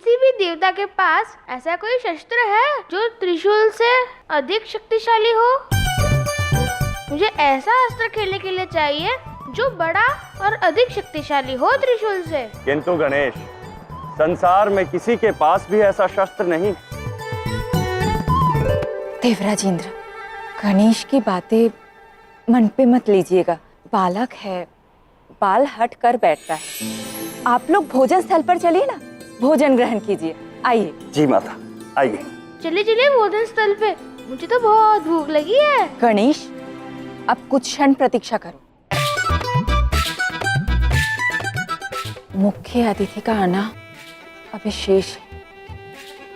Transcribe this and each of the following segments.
किसी भी देवता के पास ऐसा कोई शस्त्र है जो त्रिशूल से अधिक शक्तिशाली हो? मुझे ऐसा अस्त्र खेलने के लिए चाहिए जो बड़ा और अधिक शक्तिशाली हो त्रिशूल से। किंतु गणेश, संसार में किसी के पास भी ऐसा शस्त्र नहीं। देवराज इंद्र, गणेश की बातें मन पे मत लीजिएगा। बालक है, बाल हट कर बैठता है। आप लोग भोजन स्थल पर चलिए ना, भोजन ग्रहण कीजिए। आइए। जी माता, आइए। चलिए चलिए भोजन स्थल पे, मुझे तो बहुत भूख लगी है। गणेश, अब कुछ क्षण प्रतीक्षा करो। मुख्य अतिथि का आना अभी शेष है।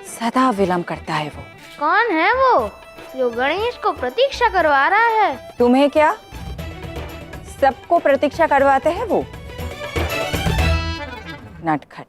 सदा विलंब करता है वो। कौन है वो जो गणेश को प्रतीक्षा करवा रहा है? तुम्हें क्या, सबको प्रतीक्षा करवाते हैं वो नटखट।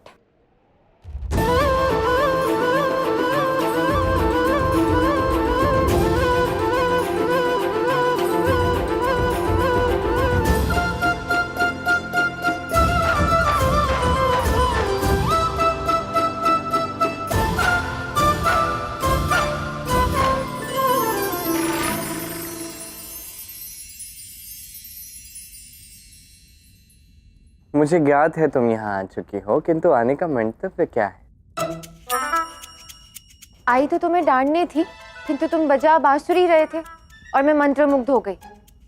मुझे ज्ञात है तुम यहाँ आ चुकी हो, किंतु आने का मंतव्य क्या है? आई तो तुम्हें डांटनी थी, किंतु तुम बजा बांसुरी रहे थे और मैं मंत्रमुग्ध हो गई,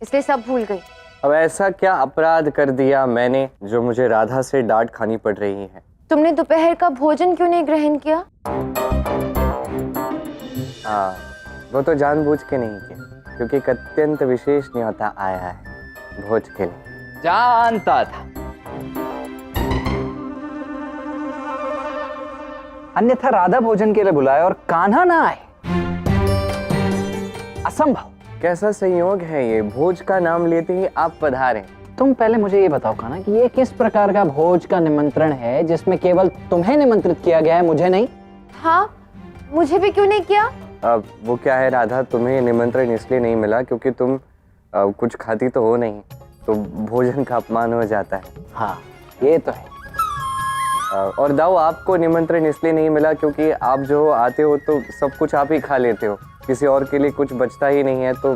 इसलिए सब भूल गई। अब ऐसा क्या अपराध कर दिया मैंने जो मुझे राधा से डांट खानी पड़ रही है? तुमने दोपहर का भोजन क्यों नहीं ग्रहण किया? हाँ, वो तो जानबूझ के नहीं किया, क्योंकि एक अत्यंत विशेष न्योता आया है भोज के लिए। जानता था, अन्यथा राधा भोजन के लिए बुलाए और कान्हा ना आए, असंभव। कैसा संयोग है ये, भोज का नाम लेते ही आप पधारे। तुम पहले मुझे ये बताओ कान्हा कि ये किस प्रकार का भोज का निमंत्रण है जिसमें केवल तुम्हें निमंत्रित किया गया है, मुझे नहीं? हाँ, मुझे भी क्यों नहीं किया? अब वो क्या है राधा, तुम्हें निमंत्रण इसलिए नहीं मिला क्योंकि तुम कुछ खाती तो हो नहीं, तो भोजन का अपमान हो जाता है। हाँ, ये तो है। और दाऊ, आपको निमंत्रण इसलिए नहीं मिला क्योंकि आप जो आते हो तो सब कुछ आप ही खा लेते हो, किसी और के लिए कुछ बचता ही नहीं है, तो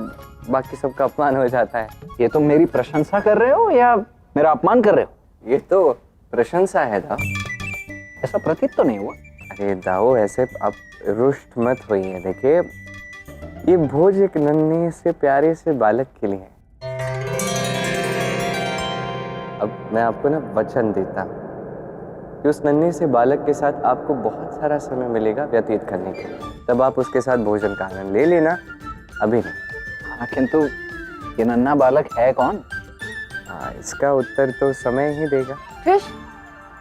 बाकी सबका अपमान हो जाता है। ये तुम मेरी प्रशंसा कर रहे हो या मेरा अपमान कर रहे हो? ये तो प्रशंसा है दाऊ। ऐसा प्रतीत तो नहीं हुआ। अरे दाऊ, ऐसे आप रुष्ट मत होइए। देखिए, ये भोज एक नन्हे से प्यारे से बालक के लिए है। अब मैं आपको ना वचन देता हूँ कि उस नन्हे से बालक के साथ आपको बहुत सारा समय मिलेगा व्यतीत करने के लिए, तब आप उसके साथ भोजन का आनंद ले लेना, अभी नहीं। हाँ, किंतु ये नन्हा बालक है कौन? हाँ, इसका उत्तर तो समय ही देगा। कृष्ण,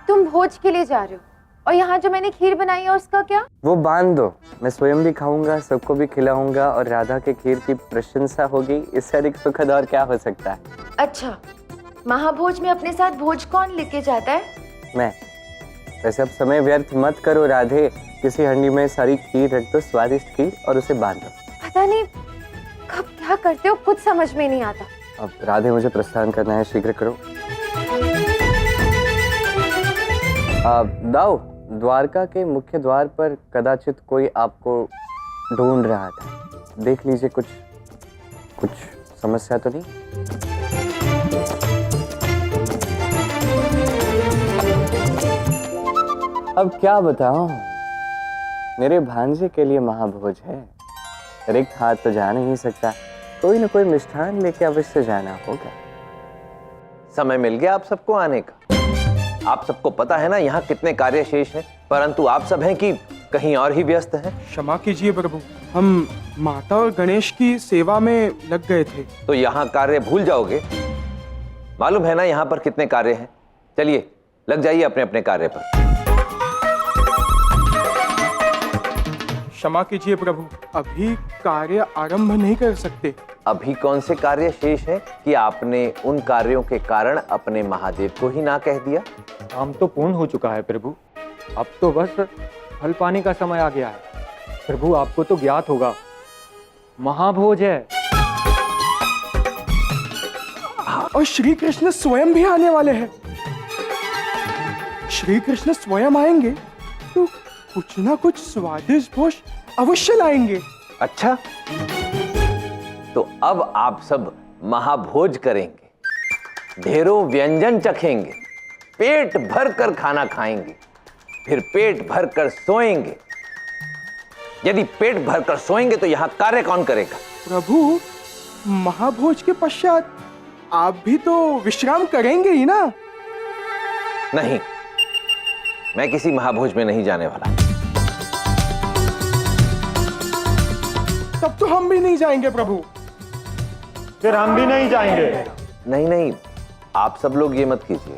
तुम भोज के लिए जा रहे हो और यहाँ जो मैंने खीर बनाई है उसका क्या? वो बांध दो, मैं स्वयं भी खाऊंगा, सबको भी खिलाऊंगा और राधा के खीर की प्रशंसा होगी। इससे अधिक सुखद और क्या हो सकता है? अच्छा, महाभोज में अपने साथ भोज कौन लेके जाता है? मैं। वैसे अब समय व्यर्थ मत करो राधे, किसी हंडी में सारी खीर रख दो, स्वादिष्ट खीर, और उसे बांध दो। पता नहीं कब क्या करते हो, कुछ समझ में नहीं आता। अब राधे, मुझे प्रस्थान करना है, शीघ्र करो। दाऊ, द्वारका के मुख्य द्वार पर कदाचित कोई आपको ढूंढ रहा था, देख लीजिए, कुछ समस्या तो नहीं? अब क्या बताऊं, मेरे भांजे के लिए महाभोज है, रिक्त हाथ तो जा नहीं सकता, कोई न कोई मिष्ठान लेके अवश्य जाना होगा। समय मिल गया आप सबको आने का। आप सबको पता है ना यहाँ कितने कार्य शेष हैं, परंतु आप सब हैं कि कहीं और ही व्यस्त हैं। क्षमा कीजिए प्रभु, हम माता और गणेश की सेवा में लग गए थे। तो यहाँ कार्य भूल जाओगे? मालूम है ना यहाँ पर कितने कार्य हैं। चलिए, लग जाइए अपने अपने कार्य पर। क्षमा कीजिए प्रभु, अभी कार्य आरंभ नहीं कर सकते। अभी कौन से कार्य शेष है कि आपने उन कार्यों के कारण अपने महादेव को ही ना कह दिया? काम तो पूर्ण हो चुका है प्रभु, अब तो बस फल पाने का समय आ गया है। प्रभु, आपको तो ज्ञात होगा, महाभोज है और श्री कृष्ण स्वयं भी आने वाले हैं। श्री कृष्ण स्वयं आएंगे परंतु कुछ ना कुछ स्वादिष्ट भोज अवश्य लाएंगे। अच्छा, तो अब आप सब महाभोज करेंगे, ढेरों व्यंजन चखेंगे, पेट भर कर खाना खाएंगे, फिर पेट भर कर सोएंगे। यदि पेट भर कर सोएंगे तो यहां कार्य कौन करेगा? प्रभु, महाभोज के पश्चात आप भी तो विश्राम करेंगे ही ना? नहीं, मैं किसी महाभोज में नहीं जाने वाला। तब तो हम भी नहीं जाएंगे प्रभु। फिर हम भी नहीं जाएंगे। नहीं नहीं, आप सब लोग ये मत कीजिए।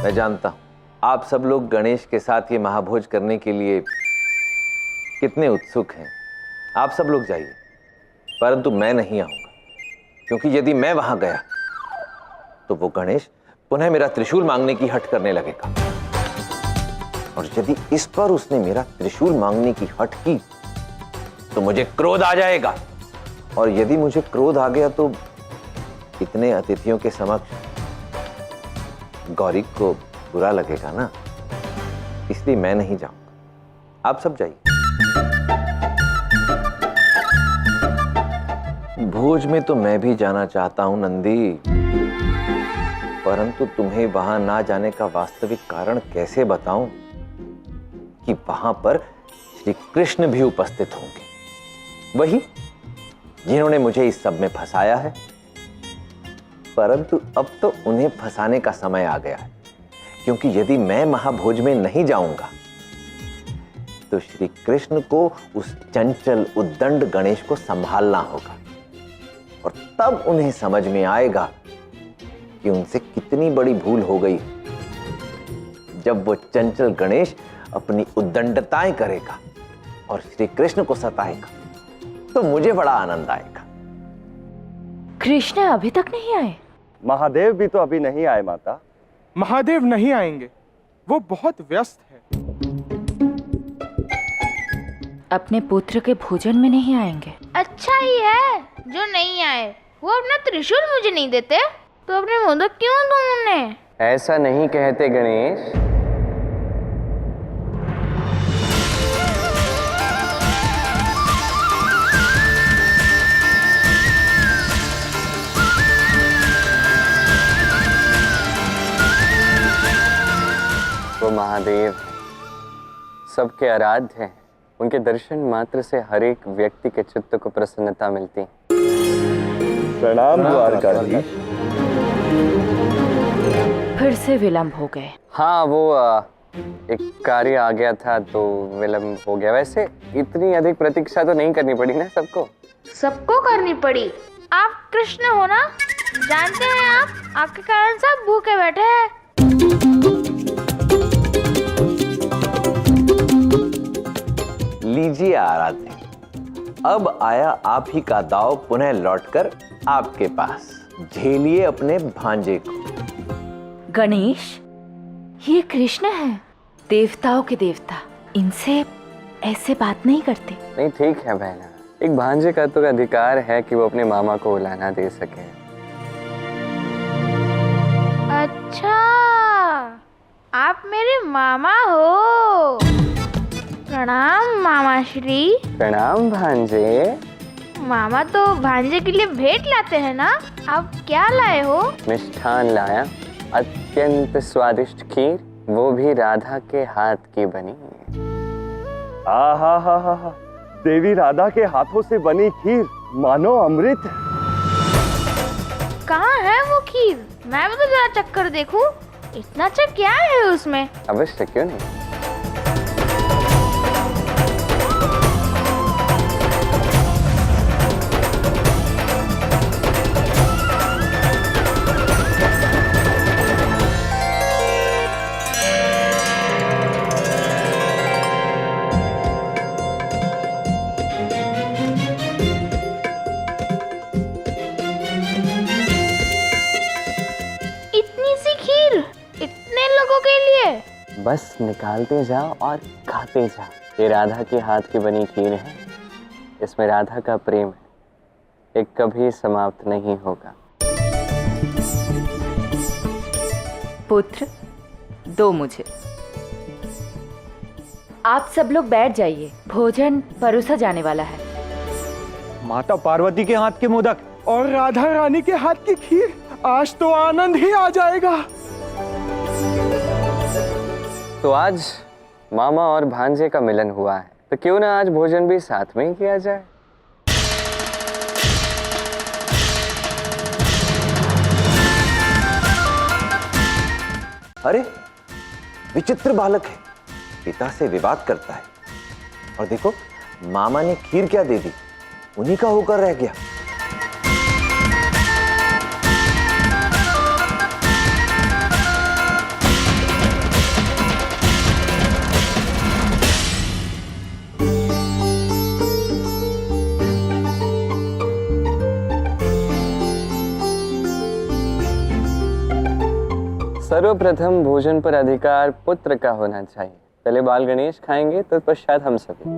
मैं जानता हूं आप सब लोग गणेश के साथ ये महाभोज करने के लिए कितने उत्सुक हैं। आप सब लोग जाइए, परंतु मैं नहीं आऊंगा, क्योंकि यदि मैं वहां गया तो वो गणेश पुनः मेरा त्रिशूल मांगने की हट करने लगेगा, और यदि इस पर उसने मेरा त्रिशूल मांगने की हट की तो मुझे क्रोध आ जाएगा, और यदि मुझे क्रोध आ गया तो इतने अतिथियों के समक्ष गौरी को बुरा लगेगा ना, इसलिए मैं नहीं जाऊंगा। आप सब जाइए। भोज में तो मैं भी जाना चाहता हूं नंदी, परंतु तुम्हें वहां ना जाने का वास्तविक कारण कैसे बताऊं कि वहां पर श्री कृष्ण भी उपस्थित होंगे, वही जिन्होंने मुझे इस सब में फंसाया है। परंतु अब तो उन्हें फंसाने का समय आ गया है, क्योंकि यदि मैं महाभोज में नहीं जाऊंगा तो श्री कृष्ण को उस चंचल उद्दंड गणेश को संभालना होगा, और तब उन्हें समझ में आएगा कि उनसे कितनी बड़ी भूल हो गई। जब वो चंचल गणेश अपनी उद्दंडताएं करेगा और श्री कृष्ण को सताएगा तो मुझे बड़ा आनंद आएगा। कृष्ण अभी तक नहीं आए? महादेव भी तो अभी नहीं आए माता। महादेव नहीं आएंगे, वो बहुत व्यस्त है। अपने पुत्र के भोजन में नहीं आएंगे? अच्छा ही है जो नहीं आए। वो अपना त्रिशूल मुझे नहीं देते तो अपने मोदक क्यों दूं उन्हें? ऐसा नहीं कहते गणेश। वो महादेव हैं, सबके आराध्य हैं। उनके दर्शन मात्र से हर एक व्यक्ति के चित्त को प्रसन्नता मिलती। प्रणाम द्वारकाधीश। फिर से विलंब हो गए। हाँ, वो एक कार्य आ गया था तो विलंब हो गया। वैसे इतनी अधिक प्रतीक्षा तो नहीं करनी पड़ी ना सबको। सबको करनी पड़ी। आप कृष्ण हो ना, जानते हैं आप, आपके कारण सब भूखे बैठे हैं। लीजिए आराध्य, अब आया आप ही का दाव पुनः लौटकर आपके पास। झेलिए अपने भांजे को। गणेश, ये कृष्ण है, देवताओं के देवता। इनसे ऐसे बात नहीं करते। नहीं, ठीक है बहना, एक भांजे का तो अधिकार है कि वो अपने मामा को उलाना दे सके। अच्छा, आप मेरे मामा हो। प्रणाम मामा श्री। प्रणाम भांजे। मामा तो भांजे के लिए भेंट लाते हैं ना, आप क्या लाए हो? मिष्ठान लाया, अत्यंत स्वादिष्ट खीर, वो भी राधा के हाथ की बनी। आहा, देवी राधा के हाथों से बनी खीर मानो अमृत। कहाँ है वो खीर? मैं भी तो जरा चक्कर देखूं। इतना अच्छा क्या है उसमें? अवश्य, क्यों नहीं। बस निकालते जाओ और खाते जाओ। ये राधा के हाथ की बनी खीर है, इसमें राधा का प्रेम है, ये कभी समाप्त नहीं होगा। पुत्र, दो मुझे। आप सब लोग बैठ जाइए, भोजन परोसा जाने वाला है। माता पार्वती के हाथ के मोदक और राधा रानी के हाथ की खीर, आज तो आनंद ही आ जाएगा। तो आज मामा और भांजे का मिलन हुआ है, तो क्यों ना आज भोजन भी साथ में ही किया जाए। अरे विचित्र बालक है, पिता से विवाद करता है। और देखो मामा ने खीर क्या दे दी, उन्हीं का होकर रह गया। सर्वप्रथम भोजन पर अधिकार पुत्र का होना चाहिए। पहले बाल गणेश खाएंगे, तत्पश्चात हम सभी।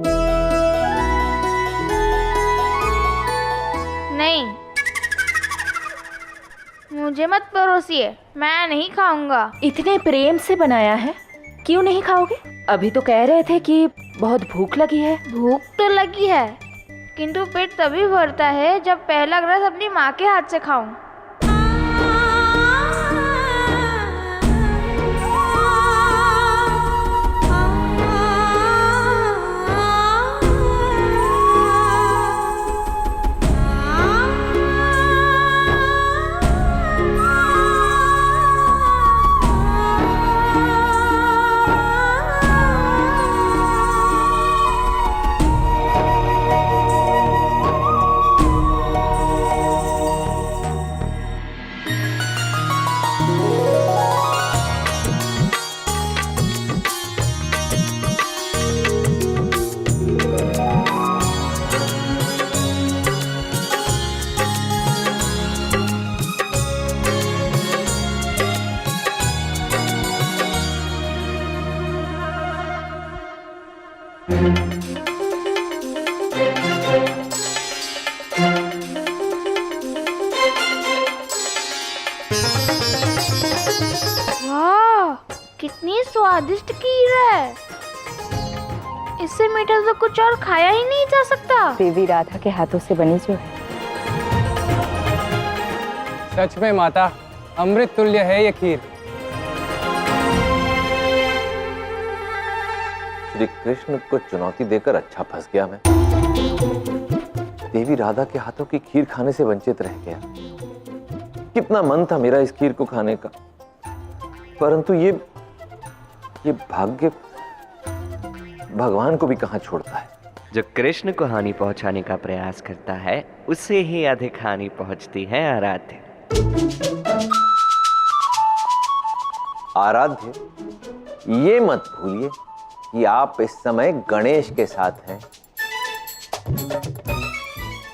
नहीं, मुझे मत परोसिए, मैं नहीं खाऊंगा। इतने प्रेम से बनाया है, क्यों नहीं खाओगे? अभी तो कह रहे थे कि बहुत भूख लगी है। भूख तो लगी है, किंतु पेट तभी भरता है जब पहला ग्रास अपनी माँ के हाथ से खाऊं। वाह, कितनी स्वादिष्ट खीर है। इससे मीठा तो कुछ और खाया ही नहीं जा सकता। देवी राधा के हाथों से बनी जो है। सच में माता, अमृत तुल्य है ये खीर। श्री कृष्ण को चुनौती देकर अच्छा फंस गया मैं। देवी राधा के हाथों की खीर खाने से वंचित रह गया। कितना मन था मेरा इस खीर को खाने का, परंतु ये भाग्य भगवान को भी कहां छोड़ता है। जो कृष्ण को हानि पहुंचाने का प्रयास करता है, उससे ही अधिक हानि पहुंचती है आराध्य। आराध्य, ये मत भूलिए कि आप इस समय गणेश के साथ हैं।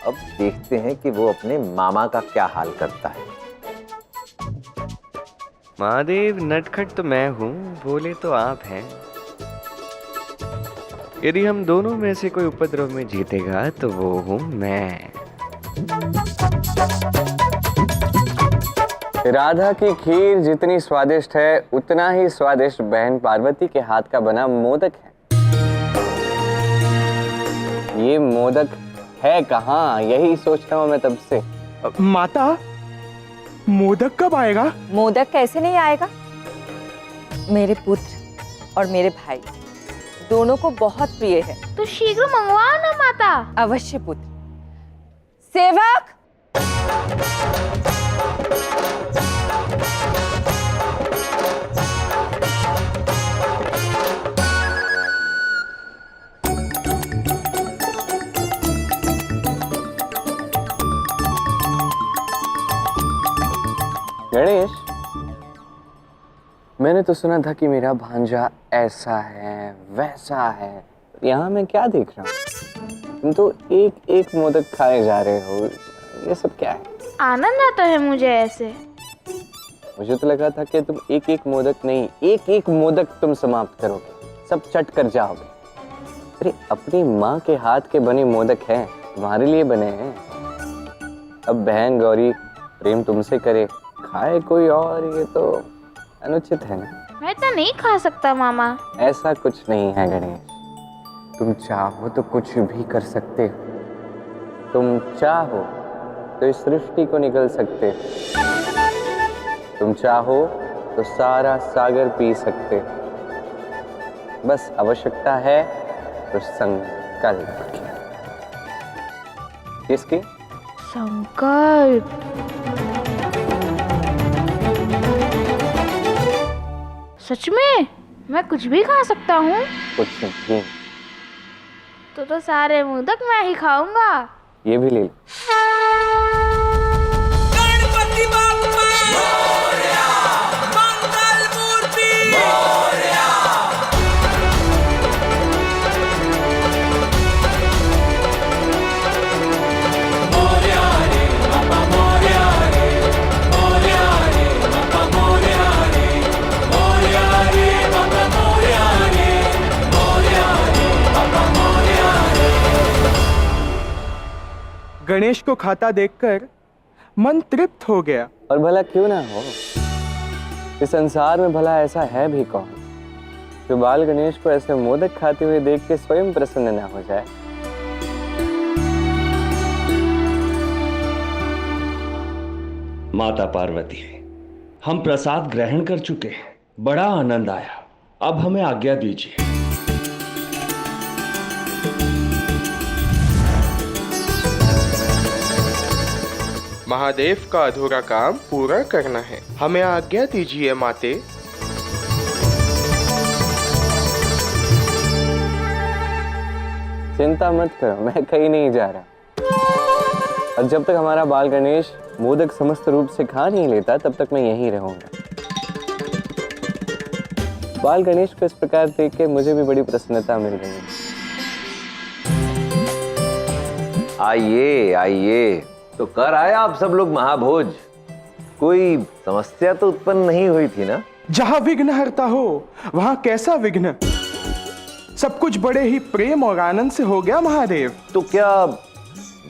अब देखते हैं कि वो अपने मामा का क्या हाल करता है। महादेव, नटखट तो मैं हूँ, भोले तो आप हैं। यदि हम दोनों में से कोई उपद्रव में जीतेगा तो वो हूँ मैं। राधा की खीर जितनी स्वादिष्ट है, उतना ही स्वादिष्ट बहन पार्वती के हाथ का बना मोदक है। ये मोदक है कहाँ, यही सोच रहा हूँ मैं तब से। माता, मोदक कब आएगा? मोदक कैसे नहीं आएगा? मेरे पुत्र और मेरे भाई दोनों को बहुत प्रिय है। तो शीघ्र मंगवाओ ना माता। अवश्य पुत्र। सेवक, गणेश, मैंने तो सुना था कि मेरा भांजा ऐसा है वैसा है। यहाँ मैं क्या देख रहा हूँ? तुम तो एक एक मोदक खाए जा रहे हो, ये सब क्या है? आनंद आता है मुझे ऐसे। मुझे तो लगा था कि तुम एक एक मोदक नहीं, एक एक मोदक तुम समाप्त करोगे, सब चट कर जाओगे। अरे अपनी माँ के हाथ के बने मोदक हैं, तुम्हारे लिए बने हैं। अब बहन गौरी प्रेम तुमसे करे, खाए कोई और, ये तो अनुचित है ना। मैं तो नहीं खा सकता मामा। ऐसा कुछ नहीं है गणेश, तुम चाहो तो कुछ भी कर सकते हो, तुम चाहो तो इस सृष्टि को निकल सकते हो, तुम चाहो तो सारा सागर पी सकते हो, बस आवश्यकता है तो संकल्प की। किसकी? संकल्प। सच में मैं कुछ भी खा सकता हूँ? कुछ नहीं। तो सारे मोदक मैं ही खाऊंगा। ये भी ले लो। गणपति बाप्पा मोरया, मंगल मूर्ति मोरया। मोरया रे बाप्पा मोरया रे, मोरया रे बाप्पा मोरया रे, मोरया रे बाप्पा मोरया रे, मोरया रे बाप्पा मोरया रे। गणेश को खाता देखकर मन तृप्त हो गया। और भला क्यों ना हो, इस संसार में भला ऐसा है भी कौन जो बाल गणेश को ऐसे मोदक खाते हुए देख के स्वयं प्रसन्न ना हो जाए। माता पार्वती, हम प्रसाद ग्रहण कर चुके हैं, बड़ा आनंद आया, अब हमें आज्ञा दीजिए। महादेव का अधूरा काम पूरा करना है, हमें आज्ञा दीजिए माते। चिंता मत करो, मैं कहीं नहीं जा रहा, और जब तक हमारा बाल गणेश मोदक समस्त रूप से खा नहीं लेता तब तक मैं यहीं रहूंगा। बाल गणेश को इस प्रकार देख के मुझे भी बड़ी प्रसन्नता मिल रही है। आइए आइए, तो कर आए आप सब लोग महाभोज। कोई समस्या तो उत्पन्न नहीं हुई थी ना? जहां विघ्न हरता हो वहां कैसा विघ्न, सब कुछ बड़े ही प्रेम और आनंद से हो गया महादेव। तो क्या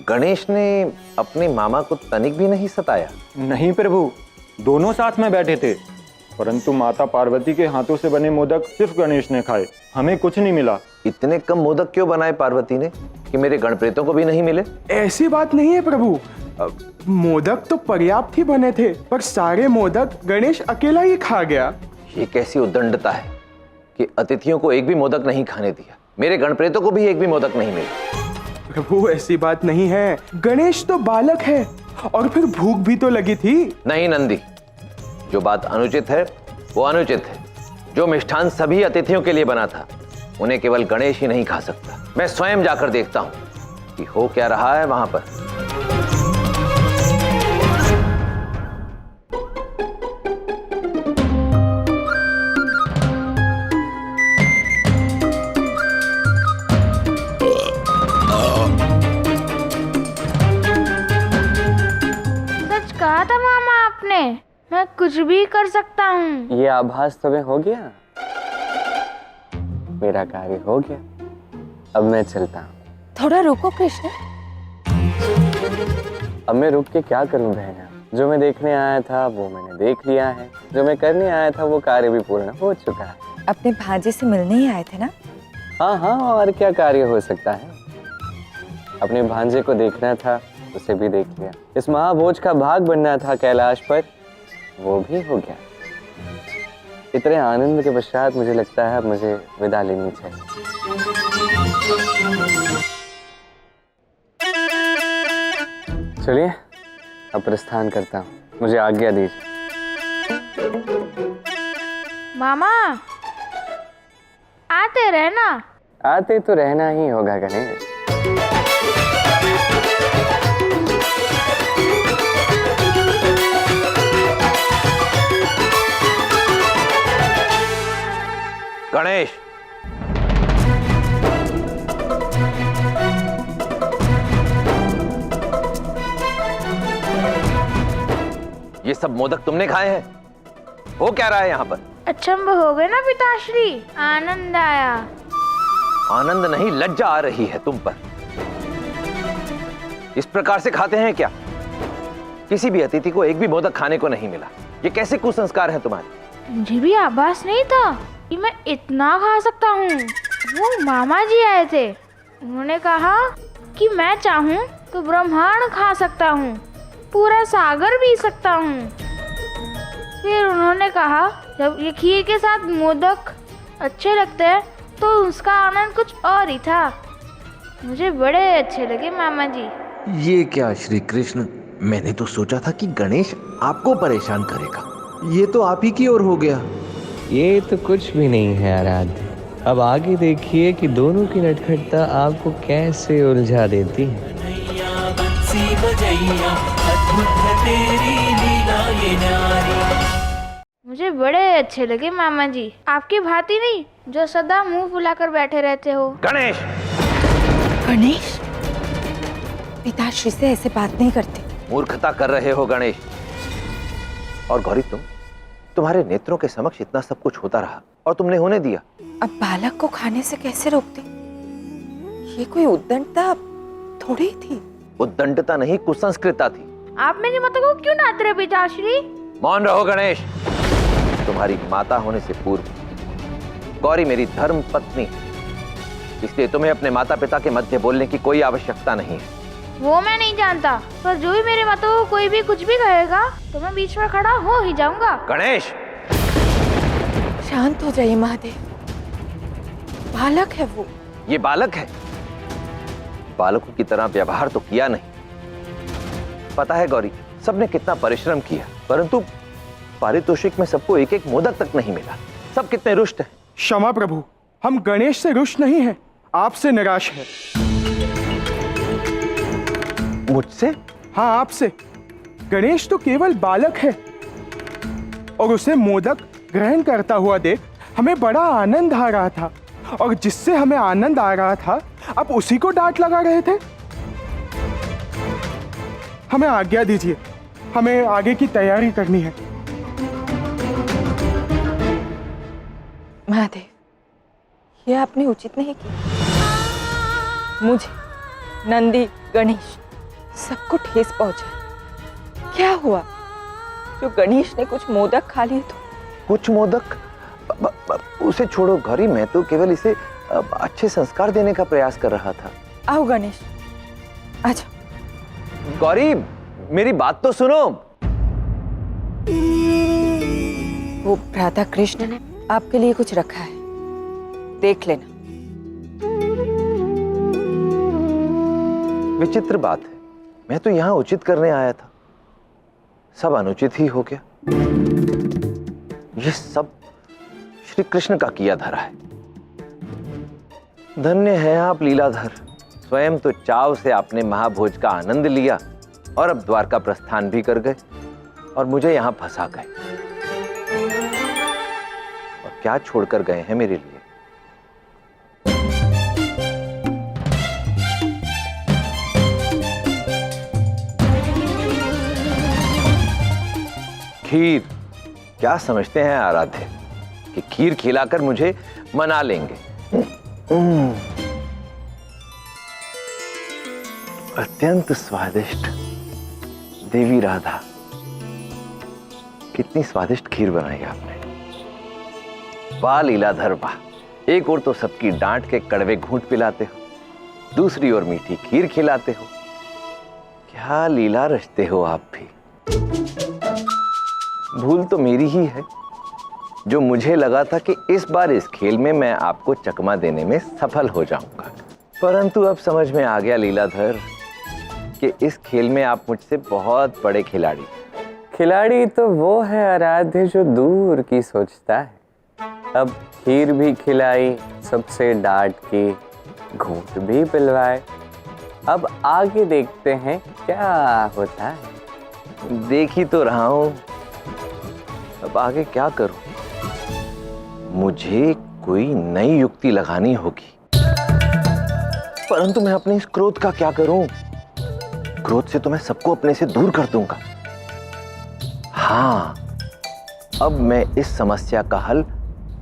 गणेश ने अपने मामा को तनिक भी नहीं सताया? नहीं प्रभु, दोनों साथ में बैठे थे, परंतु माता पार्वती के हाथों से बने मोदक सिर्फ गणेश ने खाए, हमें कुछ नहीं मिला। इतने कम मोदक क्यों बनाए पार्वती ने कि मेरे गणप्रेतों को भी नहीं मिले? ऐसी बात नहीं है प्रभु, मोदक तो पर्याप्त ही बने थे, पर सारे मोदक गणेश अकेला ही खा गया। ये कैसी उद्दंडता है कि अतिथियों को एक भी मोदक नहीं खाने दिया, मेरे गणप्रेतों को भी एक भी मोदक नहीं मिला। प्रभु ऐसी बात नहीं है, गणेश तो बालक है, और फिर भूख भी तो लगी थी। नहीं नंदी, जो बात अनुचित है वो अनुचित है। जो मिष्ठान सभी अतिथियों के लिए बना था उन्हें केवल गणेश ही नहीं खा सकता। मैं स्वयं जाकर देखता हूं कि हो क्या रहा है वहां पर। सच कहा था मामा आपने, मैं कुछ भी कर सकता हूँ। ये आभास तुम्हें हो गया? मेरा कार्य हो गया, अब मैं चलता हूँ। थोड़ा रुको कृष्ण। अब मैं रुक के क्या करूं बहना, जो मैं देखने आया था वो मैंने देख लिया है, जो मैं करने आया था वो कार्य भी पूर्ण हो चुका है। अपने भांजे से मिलने ही आए थे ना? हाँ हाँ, और क्या कार्य हो सकता है। अपने भांजे को देखना था, उसे भी देख लिया। इस महाभोज का भाग बनना था कैलाश पर, वो भी हो गया। इतने आनंद के पश्चात मुझे लगता है अब मुझे विदा लेनी चाहिए। चलिए अब प्रस्थान करता हूँ, मुझे आज्ञा दीजिए। मामा आते रहना। आते तो रहना ही होगा गणेश। गणेश, ये सब मोदक तुमने खाए हैं? हो क्या रहा है यहाँ पर? अचंभ हो गए ना पिताश्री, आनंद आया। आनंद नहीं, लज्जा आ रही है तुम पर। इस प्रकार से खाते हैं क्या? किसी भी अतिथि को एक भी मोदक खाने को नहीं मिला। ये कैसे कुसंस्कार है तुम्हारे? मुझे भी आभास नहीं था कि मैं इतना खा सकता हूँ। वो मामा जी आए थे। उन्होंने कहा कि मैं चाहूँ तो ब्रह्मांड खा सकता हूँ, पूरा सागर पी सकता हूँ। फिर उन्होंने कहा जब ये खीर के साथ मोदक अच्छे लगते हैं तो उसका आनंद कुछ और ही था। मुझे बड़े अच्छे लगे मामा जी। ये क्या श्री कृष्ण, मैंने तो सोचा था कि गणेश आपको परेशान करेगा, ये तो आप ही की ओर हो गया। ये तो कुछ भी नहीं है आराध्य। अब आगे देखिए कि दोनों की नटखटता आपको कैसे उलझा देती है। नैया बंसी बजैया अद्भुत है तेरी लीला ये न्यारी। मुझे बड़े अच्छे लगे मामा जी, आपकी भांति नहीं जो सदा मुंह फुलाकर बैठे रहते हो। गणेश! गणेश, पिताश्री से ऐसे बात नहीं करते। मूर्खता कर रहे हो गणेश। और गौरी, तुम्हारे नेत्रों के समक्ष इतना सब कुछ होता रहा और तुमने होने दिया। अब बालक को खाने से कैसे रोकते? ये कोई उद्दंडता थोड़ी थी। उद्दंडता नहीं, कुसंस्कृता थी। आप मेरी माता को क्यों नाते रहे पिताश्री? मौन रहो गणेश। तुम्हारी माता होने से पूर्व गौरी मेरी धर्म पत्नी, इसलिए तुम्हें अपने माता पिता के मध्य बोलने की कोई आवश्यकता नहीं है। वो मैं नहीं जानता, पर जो ही मेरे माता को कोई भी कुछ भी कहेगा तो मैं बीच में खड़ा हो ही जाऊंगा। गणेश! शांत हो जाइए महादेव, बालक है वो। ये बालक है। बालकों की तरह व्यवहार तो किया नहीं। पता है गौरी, सबने कितना परिश्रम किया, परंतु पारितोषिक में सबको एक एक मोदक तक नहीं मिला। सब कितने रुष्ट हैं। क्षमा प्रभु, हम गणेश से रुष्ट नहीं हैं, आपसे निराश है। मुझसे? हाँ, आपसे। गणेश तो केवल बालक है और उसे मोदक ग्रहण करता हुआ देख हमें बड़ा आनंद आ रहा था, और जिससे हमें आनंद आ रहा था आप उसी को डांट लगा रहे थे। हमें आज्ञा दीजिए, हमें आगे की तैयारी करनी है। महादेव, ये आपने उचित नहीं किया। मुझे, नंदी, गणेश सबको ठेस पहुंचा। क्या हुआ जो गणेश ने कुछ मोदक खा लिए तो? कुछ मोदक? उसे छोड़ो गौरी, मैं तो केवल इसे अच्छे संस्कार देने का प्रयास कर रहा था। आओ गणेश, आजा। गौरी, मेरी बात तो सुनो। वो भ्राता कृष्ण ने आपके लिए कुछ रखा है, देख लेना। विचित्र बात है, मैं तो यहाँ उचित करने आया था, सब अनुचित ही हो गया। ये सब श्री कृष्ण का किया धरा है। धन्य है आप लीलाधर, स्वयं तो चाव से आपने महाभोज का आनंद लिया और अब द्वारका प्रस्थान भी कर गए और मुझे यहाँ फंसा गए। और क्या छोड़कर गए हैं मेरे लिए? खीर। क्या समझते हैं आराध्य कि खीर खिलाकर मुझे मना लेंगे? अत्यंत स्वादिष्ट। देवी राधा, कितनी स्वादिष्ट खीर बनाई आपने। वाह लीलाधर वाह, एक ओर तो सबकी डांट के कड़वे घूंट पिलाते हो, दूसरी ओर मीठी खीर खिलाते हो। क्या लीला रचते हो आप भी। भूल तो मेरी ही है, जो मुझे लगा था कि इस बार इस खेल में मैं आपको चकमा देने में सफल हो जाऊंगा, परंतु अब समझ में आ गया लीलाधर कि इस खेल में आप मुझसे बहुत बड़े खिलाड़ी। खिलाड़ी तो वो है आराध्य जो दूर की सोचता है। अब खीर भी खिलाई, सबसे डांट की, घूंट भी पिलवाए। अब आगे देखते हैं क्या होता है। देख ही तो रहा हूं, अब आगे क्या करूं? मुझे कोई नई युक्ति लगानी होगी, परंतु मैं अपने इस क्रोध का क्या करूं? क्रोध से तो मैं सबको अपने से दूर कर दूंगा। हाँ, अब मैं इस समस्या का हल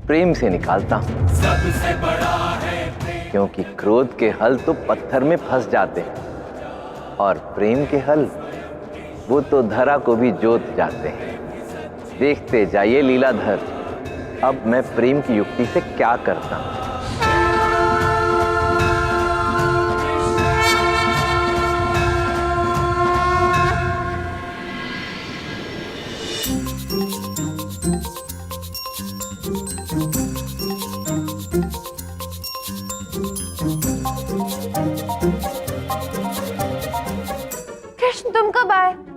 प्रेम से निकालता हूं। सबसे बड़ा है प्रेम, क्योंकि क्रोध के हल तो पत्थर में फंस जाते हैं और प्रेम के हल वो तो धरा को भी जोत जाते हैं। देखते जाइए लीलाधर, अब मैं प्रेम की युक्ति से क्या करता हूं।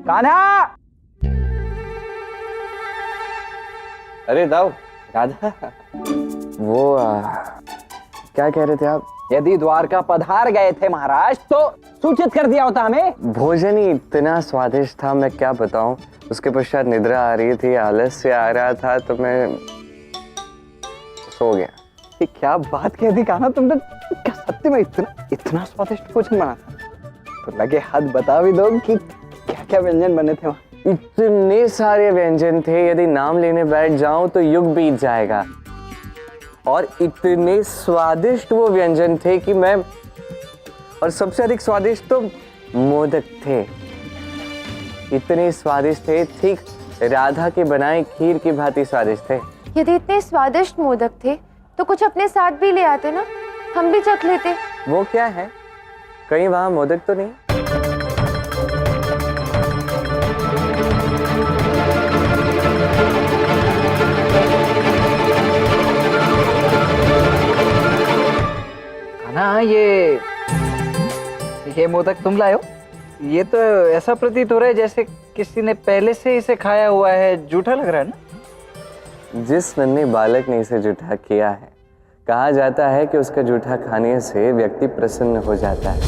कान्हा। अरे दाऊ, राधा, वो क्या कह रहे थे आप? यदि द्वारका पधार गए थे महाराज तो सूचित कर दिया होता हमें। भोजन ही इतना स्वादिष्ट था, मैं क्या बताऊं। उसके पश्चात निद्रा आ रही थी, आलस्य आ रहा था, तो मैं सो गया। ये क्या बात कह दी कान्हा तुमने? क्या सत्य में इतना स्वादिष्ट भोजन बना था? तो लगे हद बता भी दो कि क्या क्या व्यंजन बने थे वहाँ। इतने सारे व्यंजन थे, यदि नाम लेने बैठ जाऊं तो युग बीत जाएगा। और इतने स्वादिष्ट वो व्यंजन थे कि मैं, और सबसे अधिक स्वादिष्ट तो मोदक थे। इतने स्वादिष्ट थे, ठीक राधा के बनाए खीर की भांति स्वादिष्ट थे। यदि इतने स्वादिष्ट मोदक थे तो कुछ अपने साथ भी ले आते ना, हम भी चख लेते। वो क्या है? कहीं वहां मोदक तो नहीं? कान्हा, ये मोदक तुम लाए हो? ये तो ऐसा प्रतीत हो रहा है जैसे किसी ने पहले से इसे खाया हुआ है। जूठा लग रहा है ना? जिस नन्हे बालक ने इसे जूठा किया है, कहा जाता है कि उसका जूठा खाने से व्यक्ति प्रसन्न हो जाता है।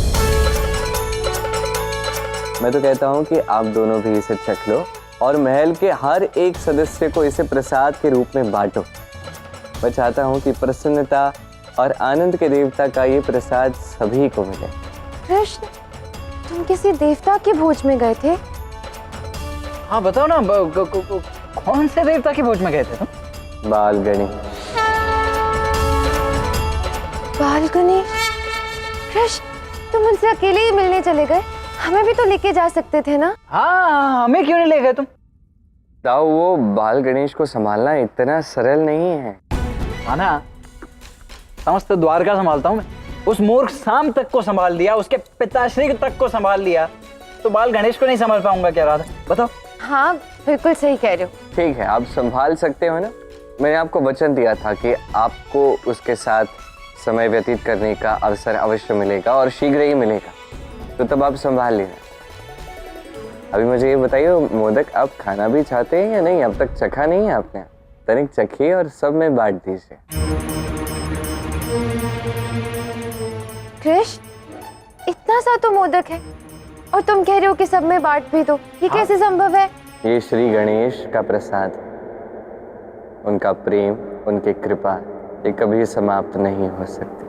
मैं तो कहता हूं कि आप दोनों भी इसे चख लो और महल के हर एक सदस्य को इसे प्रसाद के रूप में बांटो। मैं चाहता हूं कि प्रसन्नता और आनंद के देवता का ये प्रसाद सभी को मिले। कृष्ण, तुम किसी देवता के भोज में गए थे? हाँ बताओ ना, कौन से देवता के भोज में गए थे तुम? बाल गणेश। बाल गणेश? कृष्ण, तुम उनसे अकेले ही मिलने चले गए? हमें भी तो लेके जा सकते थे ना? हाँ, हमें क्यों नहीं ले गए तुम? ताऊ, वो बाल गणेश को संभालना इतना सरल नहीं है। ना, समस्त द्वारका संभालता हूँ मैं। उस मूर्ख शाम तक को संभाल लिया, उसके पिताश्री तक को संभाल लिया, तो बाल गणेश को नहीं संभाल पाऊंगा क्या राधा? बताओ। हाँ बिल्कुल सही कह रहे हो। ठीक है, आप संभाल सकते हो ना। मैंने आपको वचन दिया था कि आपको उसके साथ समय व्यतीत करने का अवसर अवश्य मिलेगा और शीघ्र ही मिलेगा, तो तब आप संभाल लेना। अभी मुझे ये बताइए, मोदक आप खाना भी चाहते हैं या नहीं? अब तक चखा नहीं है आपने? तनिक चखिए और सब में बांट दीजिए। कृष्ण, इतना सा तो मोदक है और तुम कह रहे हो कि सब में बांट भी दो, ये कैसे संभव है? ये श्री गणेश का प्रसाद, उनका प्रेम, उनकी कृपा, ये कभी समाप्त नहीं हो सकती।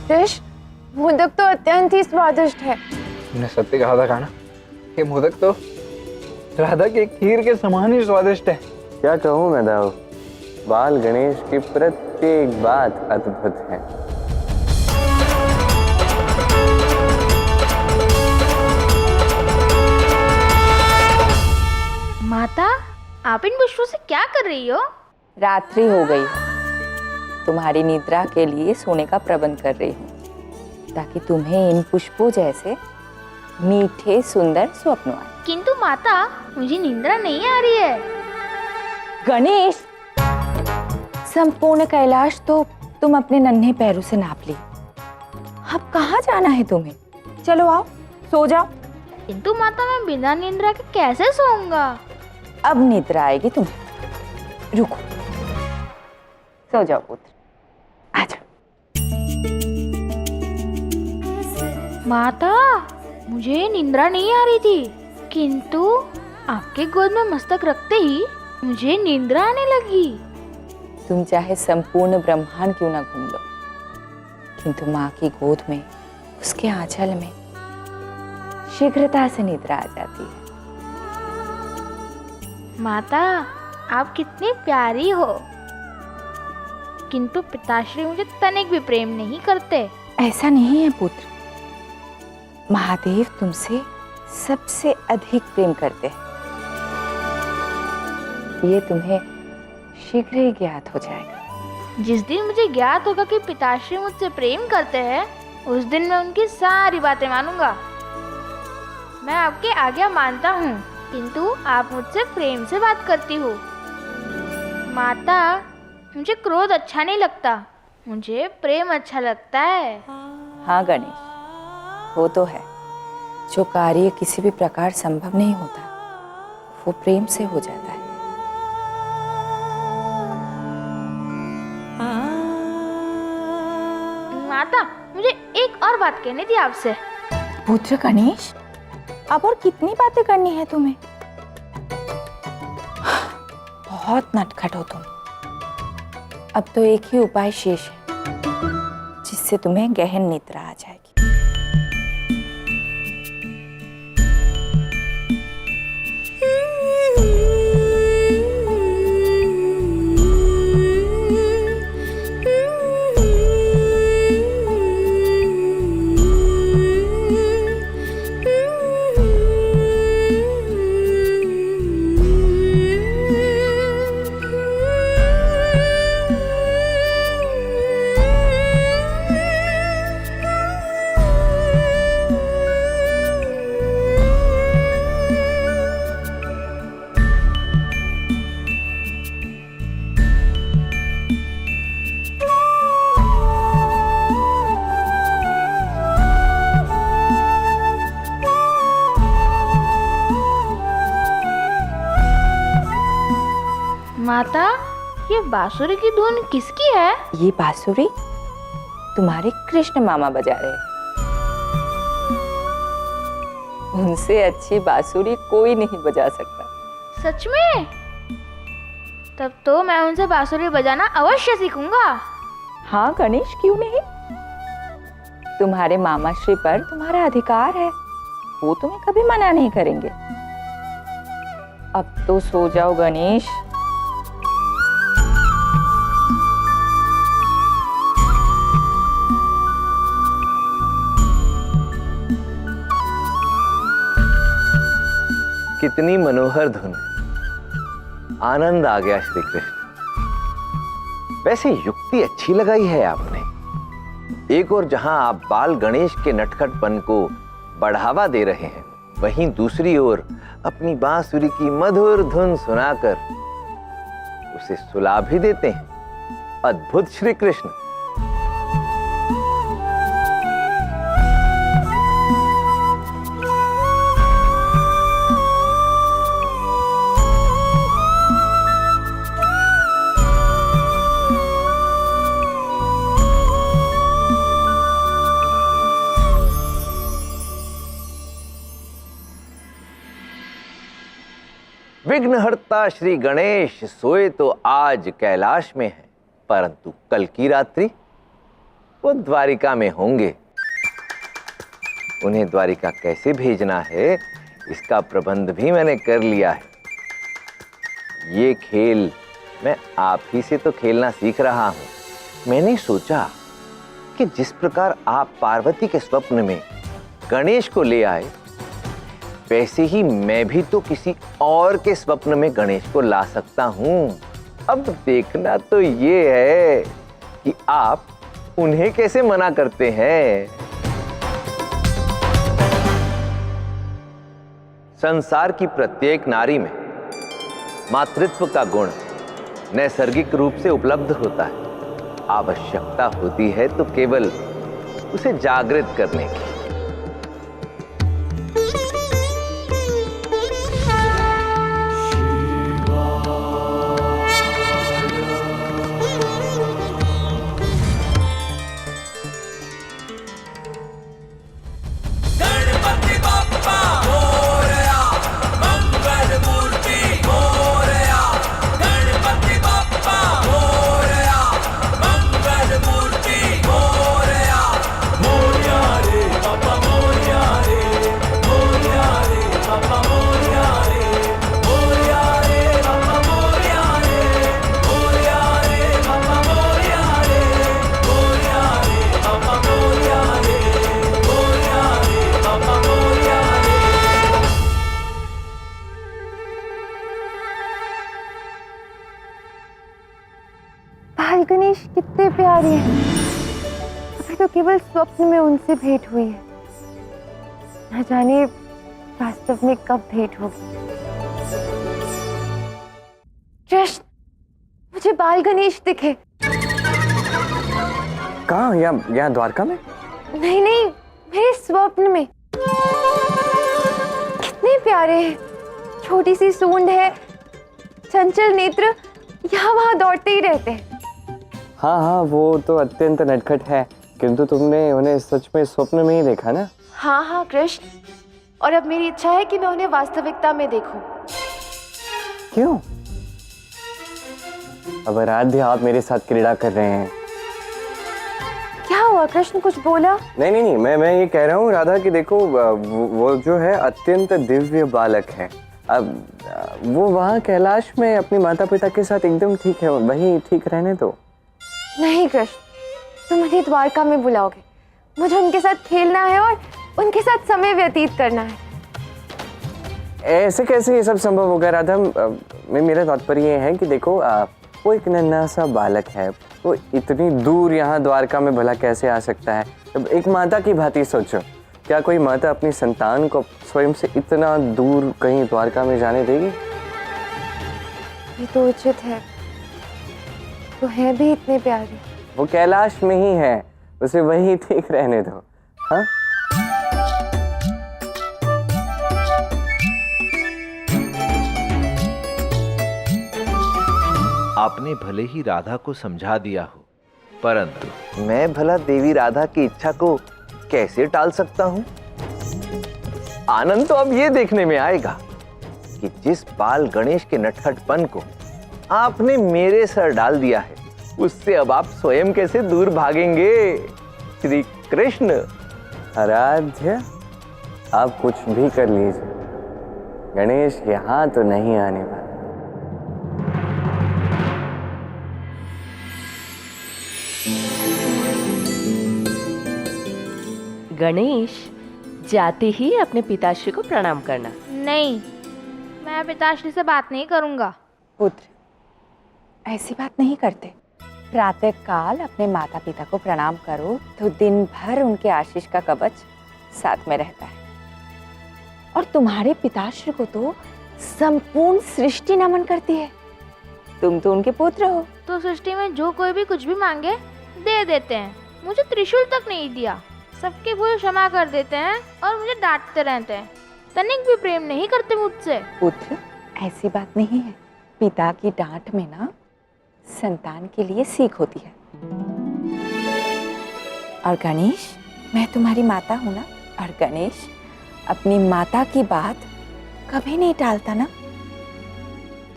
कृष्ण, मोदक तो अत्यंत ही स्वादिष्ट है। तुमने सत्य कहा था कान्हा, ये मोदक तो राधा के खीर के समान ही स्वादिष्ट है। क्या कहूँ मैं दाऊ, बाल गणेश की प्रत्येक बात अद्भुत है। माता, आप इन पुष्पों से क्या कर रही हो? रात्रि हो गई है, तुम्हारी निद्रा के लिए सोने का प्रबंध कर रही हूँ, ताकि तुम्हें इन पुष्पों जैसे मीठे सुंदर स्वप्न आए। किंतु माता, मुझे निंद्रा नहीं आ रही है। गणेश, संपूर्ण कैलाश तो तुम अपने नन्हे पैरों से नाप ली। अब कहाँ जाना है तुम्हें? चलो आओ, सो जाओ। किंतु माता, मैं बिना निंद्रा के कैसे सोऊंगा? अब निद्रा आएगी तुम्हें। रुको, सो जाओ पुत्र, आजा। माता, मुझे निंद्रा नहीं आ रही थी, किंतु आपके गोद में मस्तक रखते ही मुझे निंद्रा आने लगी। तुम चाहे संपूर्ण ब्रह्मांड क्यों ना घूम लो, किंतु माँ की गोद में, उसके आंचल में शीघ्रता से निद्रा आ जाती है। माता, आप कितनी प्यारी हो, किंतु पिताश्री मुझे तनिक भी प्रेम नहीं करते। ऐसा नहीं है पुत्र, महादेव तुमसे सबसे अधिक प्रेम करते हैं। ये तुम्हें शीघ्र ही ज्ञात हो जाएगा। जिस दिन मुझे ज्ञात होगा कि पिताश्री मुझसे प्रेम करते हैं, उस दिन मैं उनकी सारी बातें मानूंगा। मैं आपकी आज्ञा मानता हूँ, किंतु आप मुझसे प्रेम से बात करती हो। माता, मुझे क्रोध अच्छा नहीं लगता, मुझे प्रेम अच्छा लगता है। हाँ गणेश, वो तो है। जो कार्य किसी भी प्रकार संभव नहीं होता, वो प्रेम से हो जाता है। माता, मुझे एक और बात कहनी थी आपसे। पुत्र गणेश, अब और कितनी बातें करनी है तुम्हें? बहुत नटखट हो तुम। अब तो एक ही उपाय शेष है, जिससे तुम्हें गहन निद्रा आ जाएगी। माता, ये बांसुरी की धुन किसकी है? ये बांसुरी तुम्हारे कृष्ण मामा बजा रहे हैं। उनसे अच्छी बांसुरी कोई नहीं बजा सकता। सच में? तब तो मैं उनसे बांसुरी बजाना अवश्य सीखूंगा। हाँ गणेश, क्यों नहीं? तुम्हारे मामा श्री पर तुम्हारा अधिकार है, वो तुम्हें कभी मना नहीं करेंगे। अब तो सो जाओ गणेश। कितनी मनोहर धुन है, आनंद आ गया श्री कृष्ण। वैसे युक्ति अच्छी लगाई है आपने। एक और जहां आप बाल गणेश के नटखटपन को बढ़ावा दे रहे हैं, वहीं दूसरी ओर अपनी बांसुरी की मधुर धुन सुनाकर उसे सुला भी देते हैं। अद्भुत श्री कृष्ण। विघ्नहर्ता श्री गणेश सोए तो आज कैलाश में है, परंतु कल की रात्रि वो द्वारिका में होंगे। उन्हें द्वारिका कैसे भेजना है, इसका प्रबंध भी मैंने कर लिया है। ये खेल मैं आप ही से तो खेलना सीख रहा हूं। मैंने सोचा कि जिस प्रकार आप पार्वती के स्वप्न में गणेश को ले आए, वैसे ही मैं भी तो किसी और के स्वप्न में गणेश को ला सकता हूं। अब देखना तो ये है कि आप उन्हें कैसे मना करते हैं। संसार की प्रत्येक नारी में मातृत्व का गुण नैसर्गिक रूप से उपलब्ध होता है। आवश्यकता होती है तो केवल उसे जागृत करने की। गणपति बप्पा मोरया, मंगल मूर्ति मोरया। गणपति बप्पा मोरया, मंगल मूर्ति मोरया। मोरया रे बाबा मोरया रे, मोरया रे बाबा मोरया रे, मोरया रे बाबा मोरया रे, मोरया रे बाबा मोरया रे, मोरया रे बाबा मोरया रे, मोरया रे बाबा मोरया रे। बाल गणेश कितने प्यारे हैं। अभी तो केवल स्वप्न में उनसे भेंट हुई है। न जाने वास्तव में कब भेंट होगी। कृष्ण, मुझे बाल गणेश दिखे। कहाँ? यहाँ द्वारका में? नहीं नहीं, मेरे स्वप्न में। कितने प्यारे हैं, छोटी सी सूंड है, चंचल नेत्र, यहाँ वहाँ दौड़ते ही रहते हैं। हाँ हाँ, वो तो अत्यंत नटखट है, किंतु तुमने उन्हें सच में स्वप्न में ही देखा ना? हाँ हाँ कृष्ण, और अब मेरी इच्छा है कि मैं उन्हें वास्तविकता में देखूं। क्यों? अब आराध्य, आप मेरे साथ क्रीड़ा कर रहे हैं। क्या हुआ कृष्ण, कुछ बोला? नहीं नहीं नहीं, मैं ये कह रहा हूँ राधा कि देखो, वो जो है अत्यंत दिव्य बालक है। अब वो वहाँ कैलाश में अपने माता पिता के साथ एकदम ठीक है, वही ठीक रहने दो। नहीं कृष्ण, तुम मुझे द्वारका में बुलाओगे, मुझे उनके साथ खेलना है और उनके साथ समय व्यतीत करना है। ऐसे कैसे ये सब संभव होगा राधा? मेरा तात्पर्य ये है कि देखो, वो एक नन्हा सा बालक है, वो इतनी दूर यहाँ द्वारका में भला कैसे आ सकता है? अब एक माता की भांति सोचो, क्या कोई माता अपनी संतान को स्वयं से इतना दूर कहीं द्वारका में जाने देगी? ये तो उचित है, तो है भी इतने प्यारे। वो कैलाश में ही है, उसे वही ठीक रहने दो। हाँ, आपने भले ही राधा को समझा दिया हो, परंतु मैं भला देवी राधा की इच्छा को कैसे टाल सकता हूं? आनंद तो अब ये देखने में आएगा कि जिस बाल गणेश के नटखटपन को आपने मेरे सर डाल दिया है, उससे अब आप स्वयं कैसे दूर भागेंगे? श्री कृष्ण। आराध्य, आप कुछ भी कर लीजिए, गणेश यहाँ तो नहीं आने वाला। गणेश, जाते ही अपने पिताश्री को प्रणाम करना। नहीं, मैं पिताश्री से बात नहीं करूंगा। पुत्र, ऐसी बात नहीं करते। प्रातः काल अपने माता पिता को प्रणाम करो तो दिन भर उनके आशीष का कवच साथ में रहता है। और तुम्हारे पिताश्री को तो संपूर्ण सृष्टि नमन करती है। तुम तो उनके पुत्र हो। तो सृष्टि में जो कोई भी कुछ भी मांगे दे देते हैं। मुझे त्रिशूल तक नहीं दिया, सबके भूल क्षमा कर देते हैं और मुझे डांटते रहते हैं। तनिक भी प्रेम नहीं करते मुझसे। पुत्र, ऐसी बात नहीं है। पिता की डांट में ना संतान के लिए सीख होती है। और गणेश, मैं तुम्हारी माता हूं ना, और गणेश अपनी माता की बात कभी नहीं टालता ना।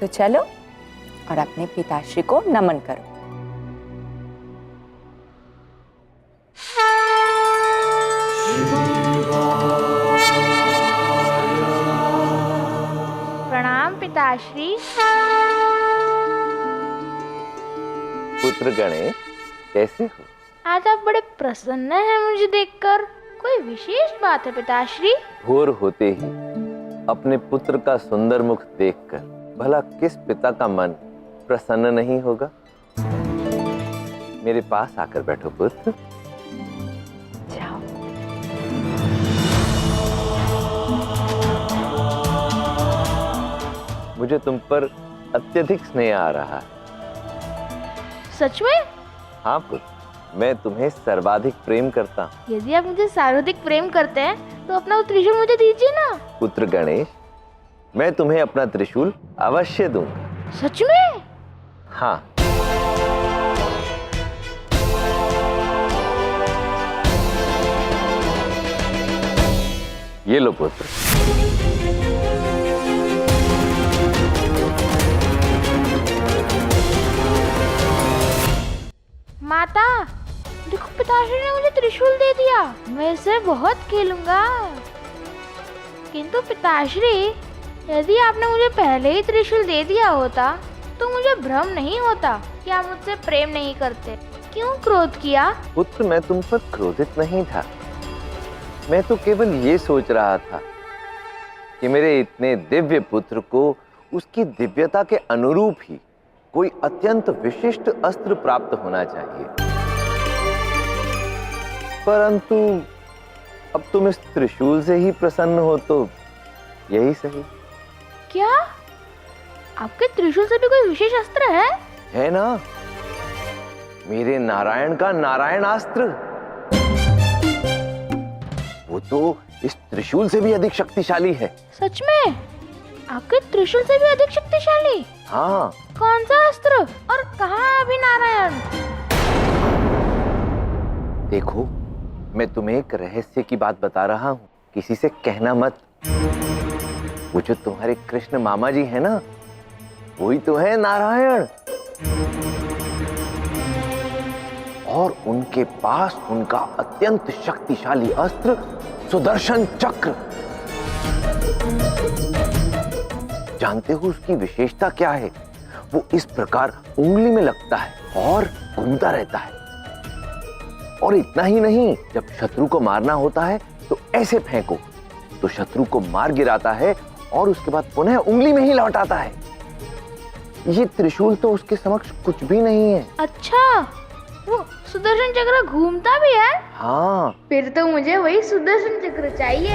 तो चलो और अपने पिताश्री को नमन करो। प्रणाम पिताश्री। पुत्र गणेश, कैसे हो? आज आप बड़े प्रसन्न हैं मुझे देखकर। कोई विशेष बात है पिताश्री? भोर होते ही अपने पुत्र का सुंदर मुख देखकर भला किस पिता का मन प्रसन्न नहीं होगा? मेरे पास आकर बैठो पुत्र। जाओ। मुझे तुम पर अत्यधिक स्नेह आ रहा है। सच में? हाँ पुत्र, मैं तुम्हें सर्वाधिक प्रेम करता हूँ। यदि आप मुझे सर्वाधिक प्रेम करते हैं तो अपना वो त्रिशूल मुझे दीजिए ना। पुत्र गणेश, मैं तुम्हें अपना त्रिशूल अवश्य दूंगा। सच में? हाँ। ये लो पुत्र। माता, देखो पिताश्री ने मुझे त्रिशूल दे दिया। मैं इसे बहुत खेलूंगा। किंतु पिताश्री, यदि आपने मुझे पहले ही त्रिशूल दे दिया होता तो मुझे भ्रम नहीं होता कि आप मुझसे प्रेम नहीं करते। क्यों क्रोध किया? पुत्र, मैं तुम पर क्रोधित नहीं था। मैं तो केवल ये सोच रहा था कि मेरे इतने दिव्य पुत्र को उसकी दिव्यता के अनुरूप ही कोई अत्यंत विशिष्ट अस्त्र प्राप्त होना चाहिए। परंतु अब तुम इस त्रिशूल से ही प्रसन्न हो तो यही सही। क्या आपके त्रिशूल से भी कोई विशेष अस्त्र है ना, मेरे नारायण का नारायणास्त्र। वो तो इस त्रिशूल से भी अधिक शक्तिशाली है। सच में? आपके त्रिशूल से भी अधिक शक्तिशाली? हाँ। कौन सा अस्त्र और कहाँ है अभी नारायण? देखो, मैं तुम्हें एक रहस्य की बात बता रहा हूँ, किसी से कहना मत। वो जो तुम्हारे कृष्ण मामा जी है ना, वही तो है नारायण। और उनके पास उनका अत्यंत शक्तिशाली अस्त्र सुदर्शन चक्र। जानते हो उसकी विशेषता क्या है? वो इस प्रकार उंगली में लगता है और घूमता रहता है। और इतना ही नहीं, जब शत्रु को मारना होता है तो ऐसे फेंको तो शत्रु को मार गिराता है और उसके बाद पुनः उंगली में ही लौट आता है। ये त्रिशूल तो उसके समक्ष कुछ भी नहीं है। अच्छा, वो सुदर्शन चक्र घूमता भी है? हाँ। फिर तो मुझे वही सुदर्शन चक्र चाहिए।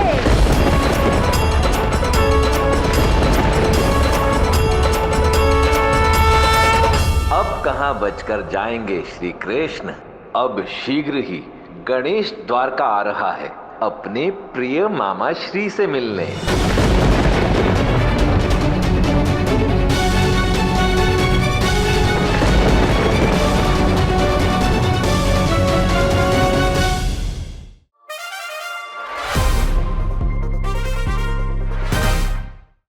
अब कहाँ बचकर जाएंगे श्री कृष्ण। अब शीघ्र ही गणेश द्वारका आ रहा है अपने प्रिय मामा श्री से मिलने।